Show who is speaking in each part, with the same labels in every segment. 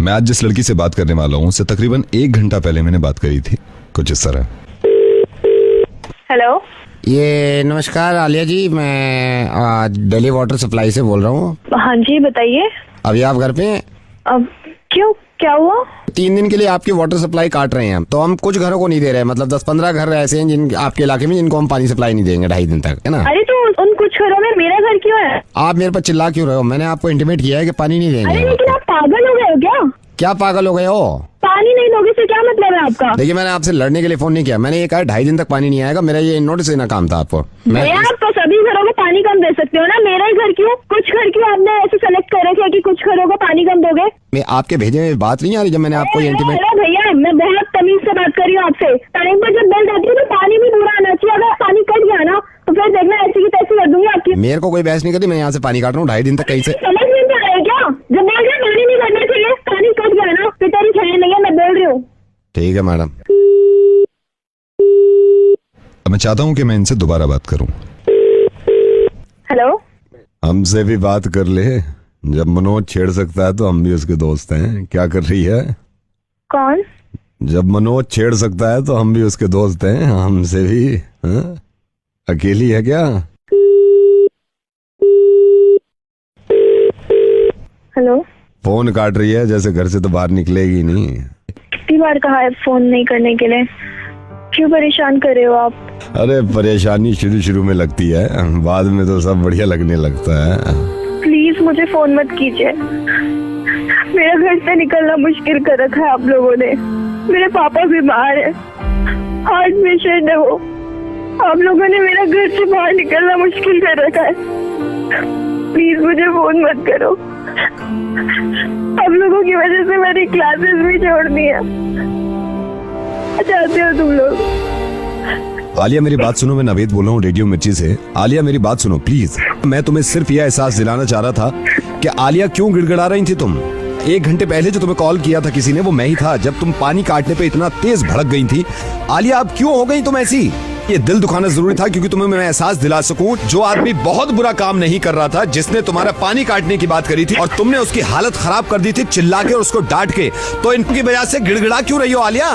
Speaker 1: मैं आज जिस लड़की से बात करने वाला हूँ उससे तकरीबन 1 घंटा पहले मैंने बात करी थी, कुछ इस तरह।
Speaker 2: हेलो,
Speaker 3: ये नमस्कार आलिया जी, मैं दिल्ली वाटर सप्लाई से बोल रहा हूँ।
Speaker 2: हाँ जी बताइए।
Speaker 3: अभी आप घर पे हैं?
Speaker 2: अब क्यों, क्या हुआ?
Speaker 3: 3 दिन के लिए आपकी वाटर सप्लाई काट रहे हैं हम, तो हम कुछ घरों को नहीं दे रहे हैं। मतलब 10-15 घर ऐसे हैं जिन आपके इलाके में जिनको हम पानी सप्लाई नहीं देंगे 2.5 दिन तक, है ना।
Speaker 2: अरे तो उन कुछ घरों में मेरा घर क्यों है?
Speaker 3: आप मेरे पर चिल्ला क्यों रहे हो? मैंने आपको इंटीमेट किया है कि पानी नहीं
Speaker 2: अरे
Speaker 3: देंगे।
Speaker 2: लेकिन आप पागल हो गए हो क्या?
Speaker 3: क्या पागल हो गए हो?
Speaker 2: पानी नहीं दोगे से क्या मतलब है आपका?
Speaker 3: देखिए, मैंने आपसे लड़ने के लिए फोन नहीं किया। मैंने ये कहा 2.5 दिन तक पानी नहीं आएगा। मेरा ये नोटिस देना काम था आपको।
Speaker 2: यार तो सभी घरों को पानी कम दे सकते हो ना, मेरा ही घर क्यों? कुछ घर क्यों आपने ऐसे सेलेक्ट कर रखे हैं कि कुछ घरों को पानी कम दोगे?
Speaker 3: मैं आपके भेजे में बात नहीं आ रही जब मैंने आपको ये इंटीमेट।
Speaker 2: अरे भैया, मैं बहुत तमीज से बात कर रही हूँ आपसे। टाइम पर जब बिल जाती है तो पानी भी पूरा आना चाहिए। अगर पानी कट गया ना तो फिर देखना ऐसी की तैसी कर दूंगी आपकी।
Speaker 3: मेरे को कोई बहस नहीं करती, मैं यहाँ से पानी काट रहा हूँ 2.5 दिन तक। कहीं से
Speaker 2: समझ नहीं आ रहा है क्या? जब बोल रहे पानी नहीं करना चाहिए, पानी कट गया ना फिर तेरी खैर नहीं है, मैं बोल रही हूँ।
Speaker 3: ठीक है मैडम।
Speaker 1: मैं चाहता हूँ कि मैं इनसे दोबारा बात करूँ।
Speaker 2: हेलो,
Speaker 3: हमसे भी बात कर ले। जब मनोज छेड़ सकता है तो हम भी उसके दोस्त हैं। क्या कर रही है?
Speaker 2: कौन?
Speaker 3: जब मनोज छेड़ सकता है तो हम भी उसके दोस्त हैं, हमसे भी। हाँ? अकेली है क्या?
Speaker 2: हेलो,
Speaker 3: फोन काट रही है, जैसे घर से तो बाहर निकलेगी नहीं।
Speaker 2: कितनी बार कहा है फोन नहीं करने के लिए? क्यों परेशान कर रहे हो आप?
Speaker 3: अरे परेशानी शुरू में लगती है, बाद में तो सब बढ़िया लगने लगता है।
Speaker 2: प्लीज मुझे फोन मत कीजिए। मेरा घर से निकलना मुश्किल कर रखा है आप लोगों ने। मेरे पापा बीमार है, हार्ट पेशेंट है वो। आप लोगों ने मेरा घर से बाहर निकलना मुश्किल कर रखा है। प्लीज मुझे फोन मत करो। आप लोगों की वजह से मेरी क्लासेस भी छोड़ दी है। चाहते हो तुम लोग?
Speaker 1: आलिया मेरी बात सुनो, मैं नवेद बोल रहा हूँ रेडियो मिर्ची से। आलिया मेरी बात सुनो प्लीज। मैं तुम्हें सिर्फ यह एहसास दिलाना चाह रहा था कि आलिया क्यों गिड़गिड़ा रही थी तुम। 1 घंटे पहले जो तुम्हें कॉल किया था किसी ने, वो मैं ही था। जब तुम पानी काटने पे इतना तेज भड़क गई थी। आलिया अब क्यों हो गई तुम ऐसी? ये दिल दुखाना जरूरी था क्योंकि तुम्हें मैं एहसास दिला सकूं, जो आदमी बहुत बुरा काम नहीं कर रहा था, जिसने तुम्हारा पानी काटने की बात करी थी और तुमने उसकी हालत खराब कर दी थी चिल्ला के और उसको डांट के, तो इनकी वजह से गिड़गिड़ा क्यों रही हो आलिया?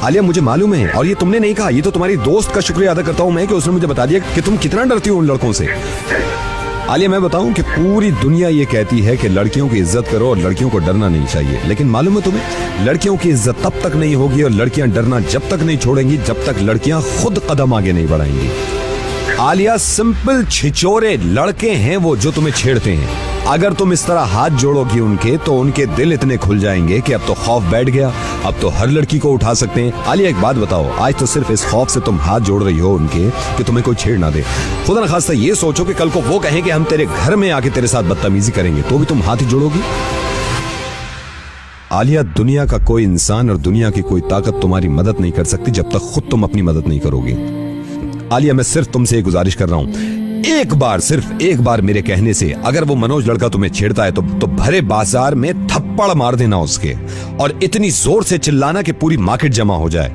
Speaker 1: आलिया मुझे मालूम है, और ये तुमने नहीं कहा, ये तो तुम्हारी दोस्त का शुक्रिया अदा करता हूं मैं कि उसने मुझे बता दिया कि तुम कितना डरती हो उन लड़कों से। आलिया मैं बताऊं कि पूरी दुनिया ये कहती है कि लड़कियों की इज्जत करो और लड़कियों को डरना नहीं चाहिए, लेकिन मालूम है तुम्हें, लड़कियों की इज्जत तब तक नहीं होगी और लड़कियां डरना जब तक नहीं छोड़ेंगी जब तक लड़कियां खुद कदम आगे नहीं बढ़ाएंगी। आलिया सिंपल छिचोरे लड़के हैं वो जो तुम्हें छेड़ते हैं। अगर तुम इस तरह हाथ जोड़ोगी उनके, तो उनके दिल इतने खुल जाएंगे कि अब तो खौफ बैठ गया, अब तो हर लड़की को उठा सकते हैं। आलिया एक बात बताओ, आज तो सिर्फ इस खौफ से तुम हाथ जोड़ रही हो उनके कि तुम्हें कोई छेड़ ना दे। खुदा न खास्ता ये सोचो कि कल को वो कहें कि हम तेरे घर में आके तेरे साथ बदतमीजी करेंगे, तो भी तुम हाथ ही जोड़ोगी? आलिया दुनिया का कोई इंसान और दुनिया की कोई ताकत तुम्हारी मदद नहीं कर सकती जब तक खुद तुम अपनी मदद नहीं करोगी। आलिया मैं सिर्फ तुमसे एक गुजारिश कर रहा हूं, एक बार, सिर्फ एक बार मेरे कहने से अगर वो मनोज लड़का तुम्हें छेड़ता है तो भरे बाजार में थप्पड़ मार देना उसके, और इतनी जोर से चिल्लाना कि पूरी मार्केट जमा हो जाए।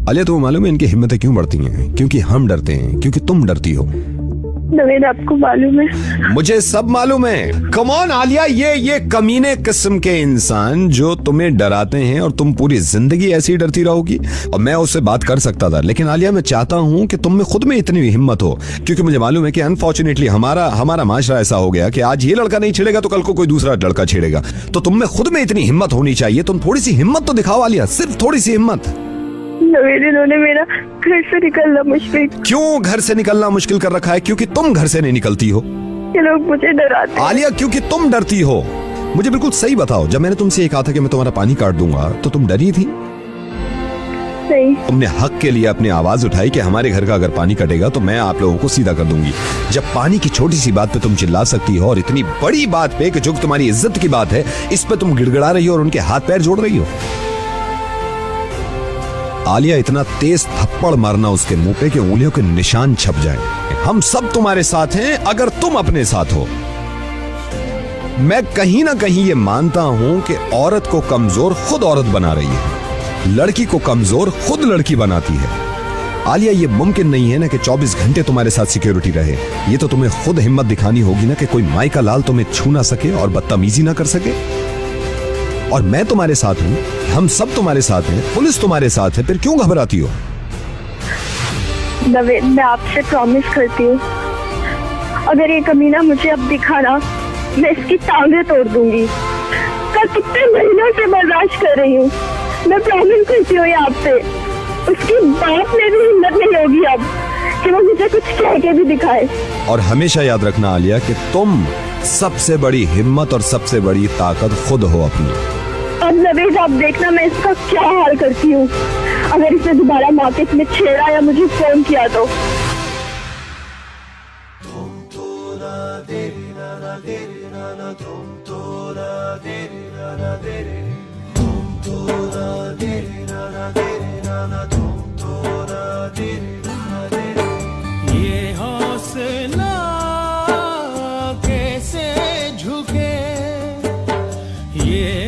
Speaker 1: आलिया तुम्हें मालूम है इनकी हिम्मतें क्यों बढ़ती हैं? क्योंकि हम डरते हैं, क्योंकि तुम डरती हो।
Speaker 2: नवेद आपको मालूम है?
Speaker 1: मुझे सब मालूम है। कम ऑन आलिया, ये कमीने किस्म के इंसान जो तुम्हें डराते हैं और तुम पूरी जिंदगी ऐसी डरती रहोगी। और मैं उससे बात कर सकता था, लेकिन आलिया मैं चाहता हूं कि तुम में खुद में इतनी हिम्मत हो, क्योंकि मुझे मालूम है कि अनफॉर्चुनेटली हमारा माशरा ऐसा हो गया कि आज ये लड़का नहीं छेड़ेगा तो कल को कोई दूसरा लड़का छेड़ेगा। तो तुम में खुद में इतनी हिम्मत होनी चाहिए। तुम थोड़ी सी हिम्मत तो दिखाओ आलिया, सिर्फ थोड़ी सी हिम्मत।
Speaker 2: नवेद, इन्होंने मेरा घर से निकलना मुश्किल।
Speaker 1: क्यों घर से निकलना मुश्किल कर रखा है? क्योंकि तुम घर से नहीं निकलती हो।
Speaker 2: ये लोग मुझे डराते हैं।
Speaker 1: आलिया क्योंकि तुम डरती हो। मुझे बिल्कुल सही बताओ, जब मैंने तुमसे ये कहा था कि मैं तुम्हारा पानी काट दूंगा तो तुम डरी थी?
Speaker 2: नहीं।
Speaker 1: तुमने हक के लिए अपनी आवाज उठाई कि हमारे घर का अगर पानी कटेगा तो मैं आप लोगों को सीधा कर दूंगी। जब पानी की छोटी सी बात पे तुम चिल्ला सकती हो और इतनी बड़ी बात पे कि जो तुम्हारी इज्जत की बात है इस पे तुम गिड़गिड़ा रही हो और उनके हाथ पैर जोड़ रही हो। आलिया इतना तेज थप्पड़ मारना उसके मुंह पे कि उंगलियों के निशान छप जाएं। हम सब तुम्हारे साथ हैं अगर तुम अपने साथ हो। मैं कहीं ना कहीं ये मानता हूं कि औरत को कमजोर खुद औरत बना रही है, लड़की को कमजोर खुद लड़की बनाती है। आलिया, ये मुमकिन नहीं है ना कि 24 घंटे तुम्हारे साथ सिक्योरिटी रहे। ये तो तुम्हें खुद हिम्मत दिखानी होगी ना कि कोई माई का लाल तुम्हें छू ना सके और बदतमीजी ना कर सके। और मैं तुम्हारे साथ हूं, हम सब तुम्हारे साथ हैं, पुलिस तुम्हारे साथ है, फिर क्यों घबराती हो?
Speaker 2: नवेद, मैं आपसे प्रॉमिस करती हूँ, अगर ये कमीना मुझे अब दिखा ना, मैं इसकी टांगें तोड़ दूंगी। कल कितने महीनों से बर्दाश्त कर रही हूँ, मैं प्रॉमिस करती हूँ ये आपसे। उसकी बात में भी हिम्मत नहीं होगी अब कि वो मुझे कुछ कह के भी दिखाए।
Speaker 1: और हमेशा याद रखना आलिया कि तुम सबसे बड़ी हिम्मत और सबसे बड़ी ताकत खुद हो अपनी।
Speaker 2: अब नवेद, आप देखना मैं इसका क्या हाल करती हूँ। अगर इसने दोबारा मार्केट में छेड़ा या मुझे फोन किया तो।
Speaker 4: ये हौसला कैसे झुके, ये